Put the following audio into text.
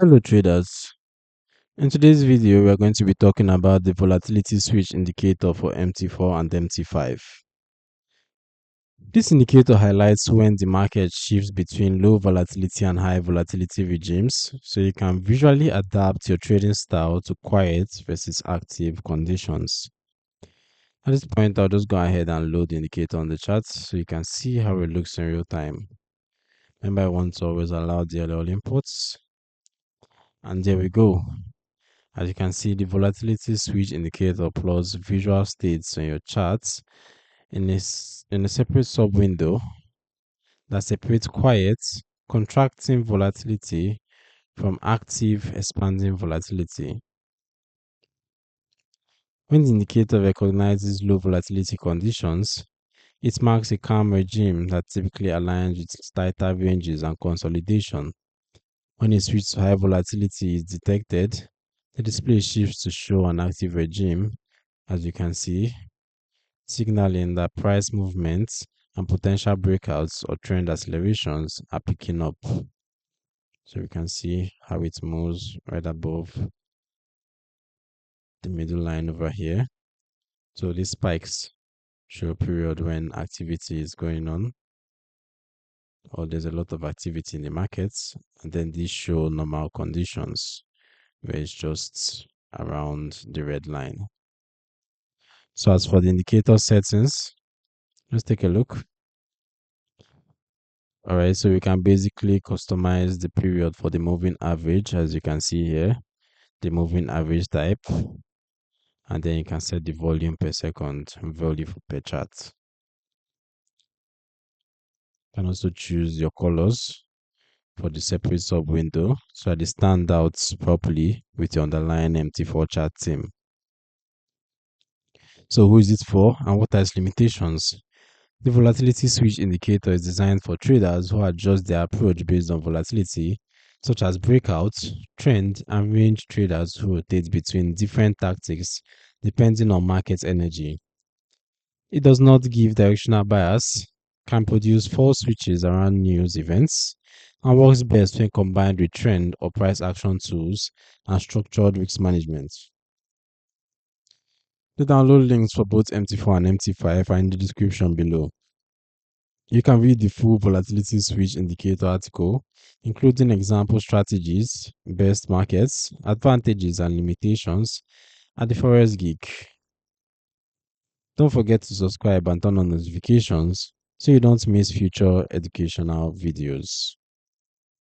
Hello traders. In today's video, we are going to be talking about the volatility switch indicator for MT4 and MT5. This indicator highlights when the market shifts between low volatility and high volatility regimes, so you can visually adapt your trading style to quiet versus active conditions. At this point, I'll just go ahead and load the indicator on the chart so you can see how it looks in real time. Remember, I want to always allow the LL inputs. And there we go. As you can see, the volatility switch indicator plots visual states on your charts in a separate sub window that separates quiet, contracting volatility from active, expanding volatility. When the indicator recognizes low volatility conditions, it marks a calm regime that typically aligns with tighter ranges and consolidation. When a switch to high volatility is detected, the display shifts to show an active regime, as you can see, signaling that price movements and potential breakouts or trend accelerations are picking up. So we can see how it moves right above the middle line over here. So these spikes show a period when activity is going on, or there's a lot of activity in the markets, and then these show normal conditions where it's just around the red line. So as for the indicator settings, let's take a look. All right, so we can basically customize the period for the moving average, as you can see here, the moving average type, and then you can set the volume per second and value per chart. You can also choose your colors for the separate sub window so that it stands out properly with your underlying MT4 chart theme. So who is it for and what are its limitations? The volatility switch indicator is designed for traders who adjust their approach based on volatility, such as breakout, trend, and range traders who rotate between different tactics depending on market energy. It does not give directional bias, can produce false switches around news events, and works best when combined with trend or price action tools and structured risk management. The download links for both MT4 and MT5 are in the description below. You can read the full volatility switch indicator article, including example strategies, best markets, advantages, and limitations at the Forex Geek. Don't forget to subscribe and turn on notifications so you don't miss future educational videos.